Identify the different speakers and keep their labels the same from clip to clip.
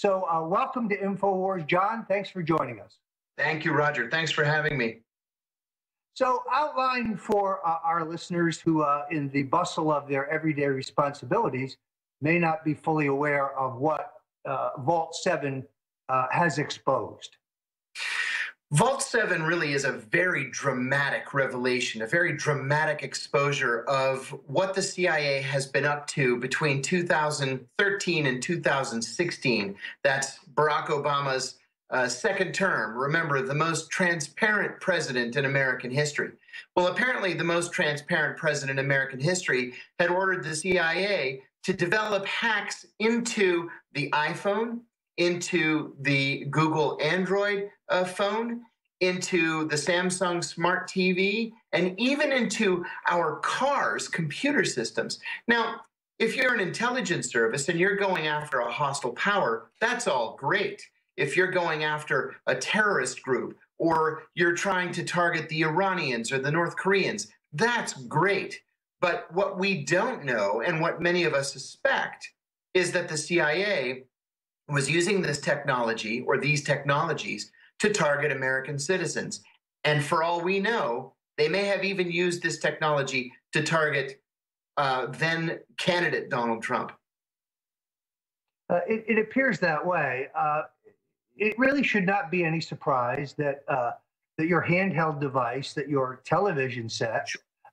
Speaker 1: So welcome to InfoWars, John. Thanks for joining us.
Speaker 2: Thank you, Roger. Thanks for having me.
Speaker 1: So outline for our listeners who, in the bustle of their everyday responsibilities, may not be fully aware of what Vault 7 has exposed.
Speaker 2: Vault 7 really is a very dramatic revelation, a very dramatic exposure of what the CIA has been up to between 2013 and 2016. That's Barack Obama's second term. Remember, the most transparent president in American history. Well, apparently the most transparent president in American history had ordered the CIA to develop hacks into the iPhone, into the Google Android phone, into the Samsung Smart TV, and even into our cars' computer systems. Now, if you're an intelligence service and you're going after a hostile power, that's all great. If you're going after a terrorist group, or you're trying to target the Iranians or the North Koreans, that's great. But what we don't know, and what many of us suspect, is that the CIA was using this technology, or these technologies, to target American citizens. And for all we know, they may have even used this technology to target then candidate Donald Trump.
Speaker 1: It appears that way. It really should not be any surprise that that your handheld device, that your television set,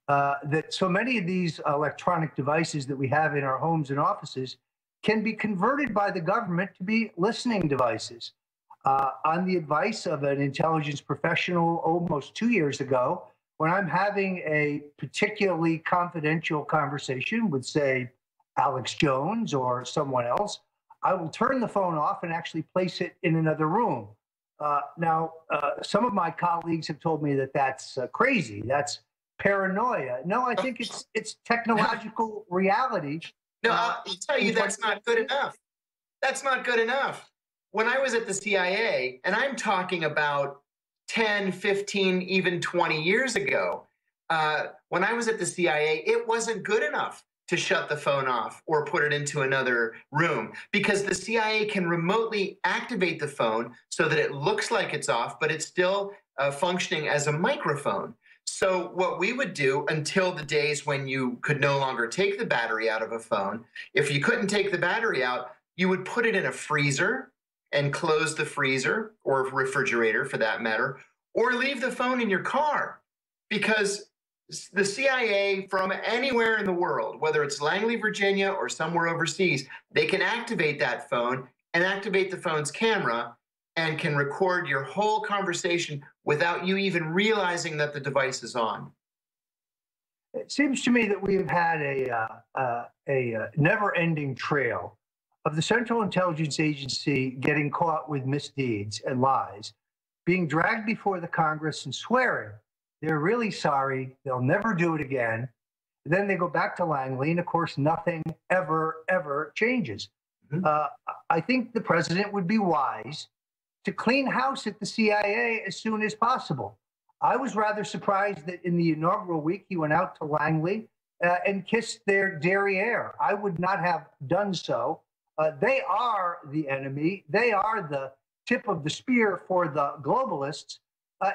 Speaker 1: that so many of these electronic devices that we have in our homes and offices can be converted by the government to be listening devices. On the advice of an intelligence professional almost 2 years ago, when I'm having a particularly confidential conversation with, say, Alex Jones or someone else, I will turn the phone off and actually place it in another room. Now, some of my colleagues have told me that that's crazy. That's paranoia. No, I think it's technological reality.
Speaker 2: No, I'll tell you, that's not good enough. That's not good enough. When I was at the CIA, and I'm talking about 10, 15, even 20 years ago, when I was at the CIA, it wasn't good enough to shut the phone off or put it into another room, because the CIA can remotely activate the phone so that it looks like it's off, but it's still functioning as a microphone. So what we would do, until the days when you could no longer take the battery out of a phone, if you couldn't take the battery out, you would put it in a freezer and close the freezer, or refrigerator for that matter, or leave the phone in your car, because the CIA from anywhere in the world, whether it's Langley, Virginia, or somewhere overseas, they can activate that phone and activate the phone's camera and can record your whole conversation without you even realizing that the device is on.
Speaker 1: It seems to me that we've had a never-ending trail of the Central Intelligence Agency getting caught with misdeeds and lies, being dragged before the Congress and swearing they're really sorry, they'll never do it again. And then they go back to Langley, and of course, nothing ever changes. I think the president would be wise to clean house at the CIA as soon as possible. I was rather surprised that in the inaugural week, he went out to Langley and kissed their derriere. I would not have done so. They are the enemy. They are the tip of the spear for the globalists.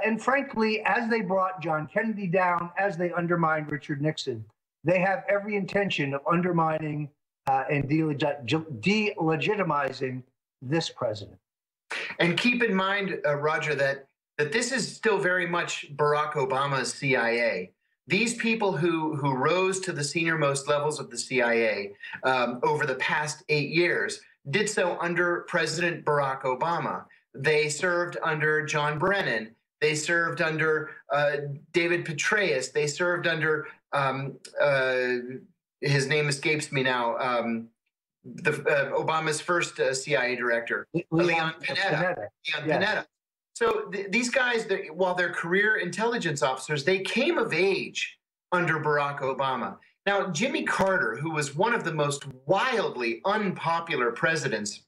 Speaker 1: And frankly, as they brought John Kennedy down, as they undermined Richard Nixon, they have every intention of undermining and delegitimizing this president.
Speaker 2: And keep in mind, Roger, that this is still very much Barack Obama's CIA. These people who rose to the senior-most levels of the CIA over the past 8 years did so under President Barack Obama. They served under John Brennan. They served under David Petraeus. They served under, his name escapes me now, Obama's first CIA director, Leon Panetta. Panetta. So these guys, while they're career intelligence officers, they came of age under Barack Obama. Now, Jimmy Carter, who was one of the most wildly unpopular presidents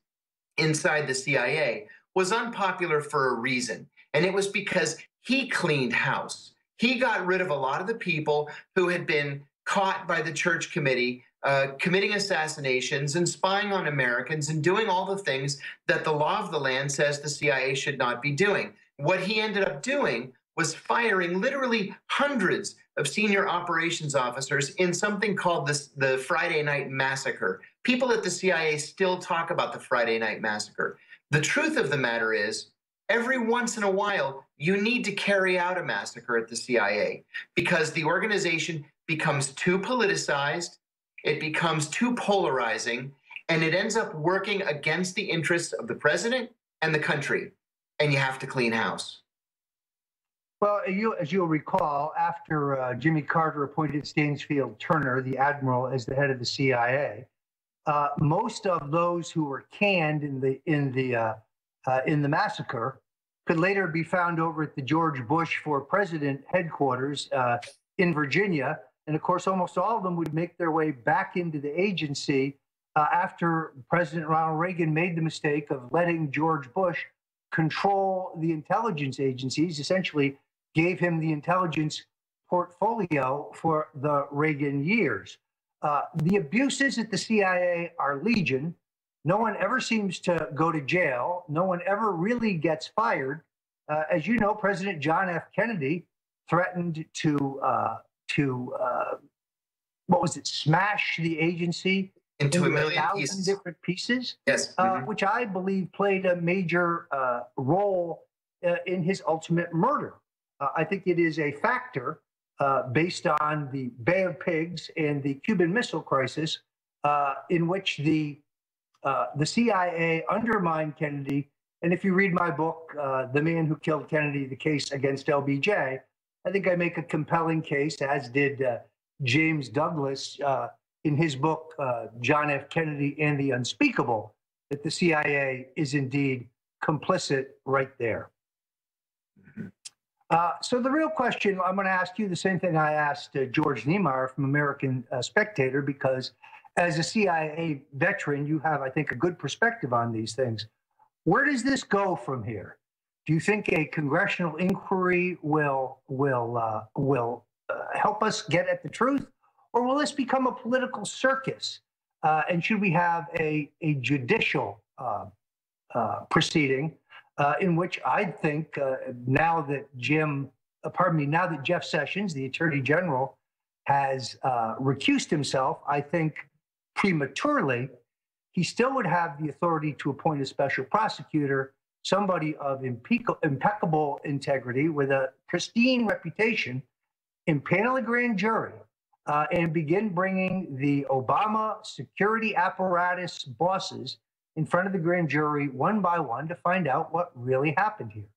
Speaker 2: inside the CIA, was unpopular for a reason. And it was because he cleaned house. He got rid of a lot of the people who had been caught by the church committee committing assassinations and spying on Americans and doing all the things that the law of the land says the CIA should not be doing. What he ended up doing was firing literally hundreds of senior operations officers in something called the Friday Night Massacre. People at the CIA still talk about the Friday Night Massacre. The truth of the matter is, every once in a while, you need to carry out a massacre at the CIA because the organization becomes too politicized, it becomes too polarizing, and it ends up working against the interests of the president and the country, and you have to clean house.
Speaker 1: Well, as you'll recall, after Jimmy Carter appointed Stansfield Turner, the admiral, as the head of the CIA, most of those who were canned in the massacre could later be found over at the George Bush for President headquarters in Virginia. And of course, almost all of them would make their way back into the agency after President Ronald Reagan made the mistake of letting George Bush control the intelligence agencies, essentially gave him the intelligence portfolio for the Reagan years. The abuses at the CIA are legion. No one ever seems to go to jail. No one ever really gets fired. As you know, President John F. Kennedy threatened to smash the agency
Speaker 2: into a million
Speaker 1: 1,000
Speaker 2: pieces.
Speaker 1: different pieces.
Speaker 2: Yes.
Speaker 1: Which I believe played a major role in his ultimate murder. I think it is a factor based on the Bay of Pigs and the Cuban Missile Crisis, in which the CIA undermined Kennedy. And if you read my book, The Man Who Killed Kennedy, The Case Against LBJ, I think I make a compelling case, as did James Douglas in his book, John F. Kennedy and the Unspeakable, that the CIA is indeed complicit right there. So the real question, I'm going to ask you the same thing I asked George Niemeyer from American Spectator, because as a CIA veteran, you have, I think, a good perspective on these things. Where does this go from here? Do you think a congressional inquiry will help us get at the truth, or will this become a political circus? And should we have a judicial proceeding in which I think now that Jeff Sessions, the Attorney General, has recused himself, I think prematurely, he still would have the authority to appoint a special prosecutor, somebody of impeccable integrity with a pristine reputation, impanel a grand jury, and begin bringing the Obama security apparatus bosses in front of the grand jury one by one to find out what really happened here.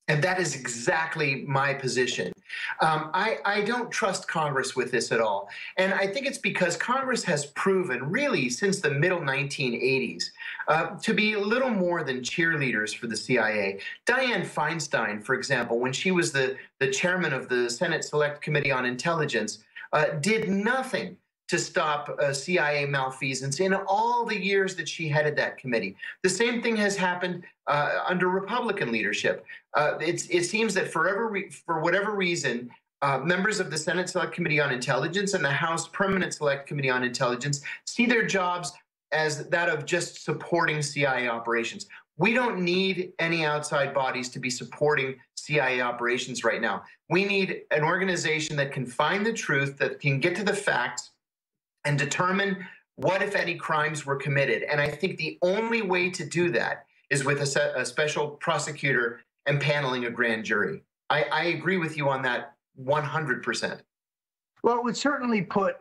Speaker 2: And that is exactly my position. I don't trust Congress with this at all. And I think it's because Congress has proven, really, since the middle 1980s, to be little more than cheerleaders for the CIA. Dianne Feinstein, for example, when she was the chairman of the Senate Select Committee on Intelligence, did nothing to stop CIA malfeasance in all the years that she headed that committee. The same thing has happened under Republican leadership. It seems that for whatever reason, members of the Senate Select Committee on Intelligence and the House Permanent Select Committee on Intelligence see their jobs as that of just supporting CIA operations. We don't need any outside bodies to be supporting CIA operations right now. We need an organization that can find the truth, that can get to the facts, and determine what, if any, crimes were committed. And I think the only way to do that is with a special prosecutor and paneling a grand jury. I agree with you on that 100%.
Speaker 1: Well, it would certainly put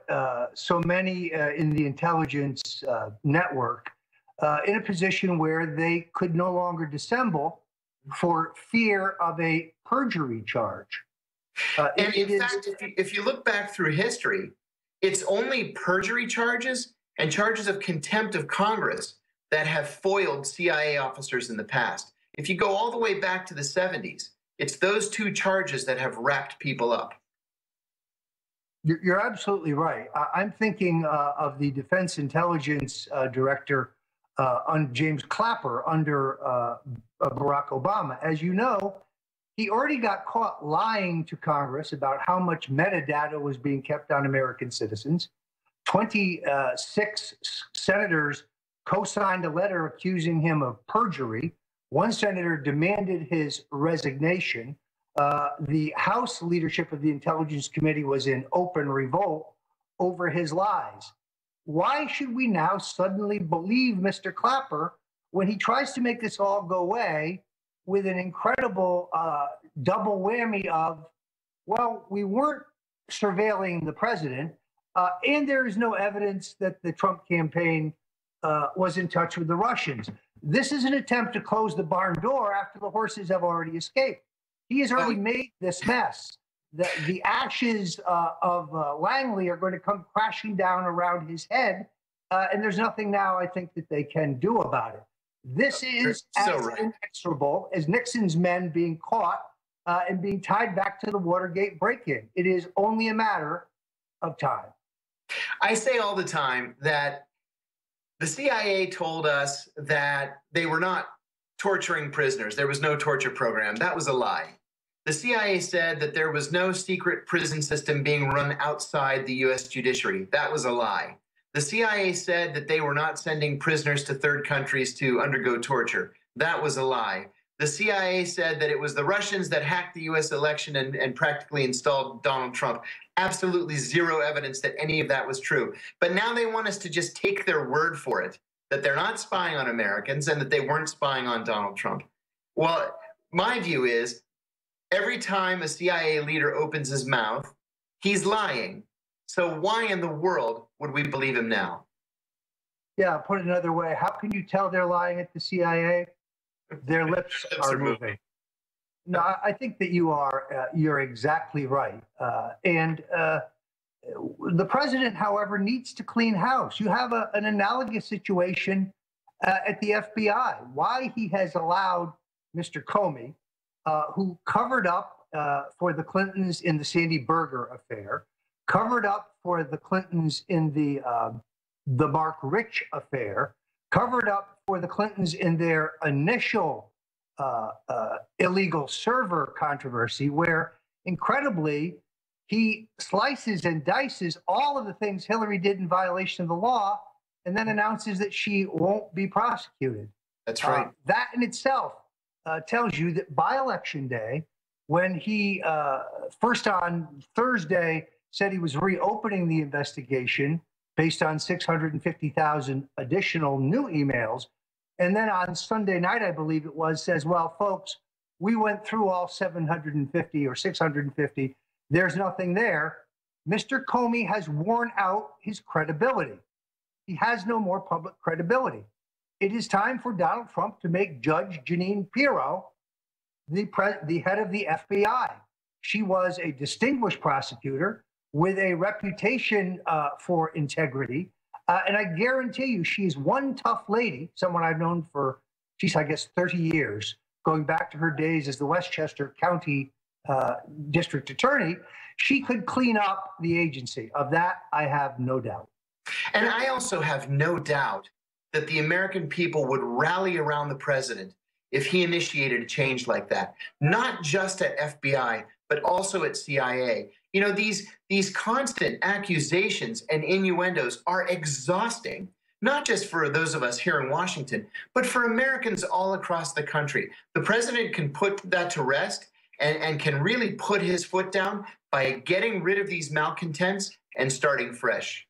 Speaker 1: so many in the intelligence network in a position where they could no longer dissemble for fear of a perjury charge.
Speaker 2: And in fact, if you look back through history, it's only perjury charges and charges of contempt of Congress that have foiled CIA officers in the past. If you go all the way back to the 70s, it's those two charges that have wrapped people up.
Speaker 1: You're absolutely right. I'm thinking of the Defense Intelligence Director, James Clapper, under Barack Obama. As you know, He already got caught lying to Congress about how much metadata was being kept on American citizens. 26 senators co-signed a letter accusing him of perjury. One senator demanded his resignation. The House leadership of the Intelligence Committee was in open revolt over his lies. Why should we now suddenly believe Mr. Clapper when he tries to make this all go away with an incredible double whammy of, well, we weren't surveilling the president, and there is no evidence that the Trump campaign was in touch with the Russians. This is an attempt to close the barn door after the horses have already escaped. He has already made this mess. The ashes of Langley are going to come crashing down around his head, and there's nothing now, I think, that they can do about it. This is as inexorable as Nixon's men being caught and being tied back to the Watergate break-in. It is only a matter of time.
Speaker 2: I say all the time that the CIA told us that they were not torturing prisoners. There was no torture program. That was a lie. The CIA said that there was no secret prison system being run outside the U.S. judiciary. That was a lie. The CIA said that they were not sending prisoners to third countries to undergo torture. That was a lie. The CIA said that it was the Russians that hacked the U.S. election and practically installed Donald Trump. Absolutely zero evidence that any of that was true. But now they want us to just take their word for it, that they're not spying on Americans and that they weren't spying on Donald Trump. Well, my view is every time a CIA leader opens his mouth, he's lying. So why in the world would we believe him now?
Speaker 1: Yeah, put it another way, how can you tell they're lying at the CIA? Their lips are moving. No, I think that you're exactly right. The president, however, needs to clean house. You have an analogous situation at the FBI. Why he has allowed Mr. Comey, who covered up for the Clintons in the Sandy Berger affair, covered up for the Clintons in the Mark Rich affair, covered up for the Clintons in their initial illegal server controversy, where incredibly he slices and dices all of the things Hillary did in violation of the law and then announces that she won't be prosecuted.
Speaker 2: That's right.
Speaker 1: That in itself tells you that by election day, when he first on Thursday said he was reopening the investigation based on 650,000 additional new emails, and then on Sunday night, I believe it was, says, well, folks, we went through all 750 or 650. There's nothing there. Mr. Comey has worn out his credibility. He has no more public credibility. It is time for Donald Trump to make Judge Jeanine Pirro the head of the FBI. She was a distinguished prosecutor with a reputation for integrity. And I guarantee you, she's one tough lady, someone I've known for, geez, I guess 30 years, going back to her days as the Westchester County District Attorney. She could clean up the agency. Of that, I have no doubt.
Speaker 2: And I also have no doubt that the American people would rally around the president if he initiated a change like that, not just at FBI, but also at CIA. You know, these constant accusations and innuendos are exhausting, not just for those of us here in Washington, but for Americans all across the country. The president can put that to rest and can really put his foot down by getting rid of these malcontents and starting fresh.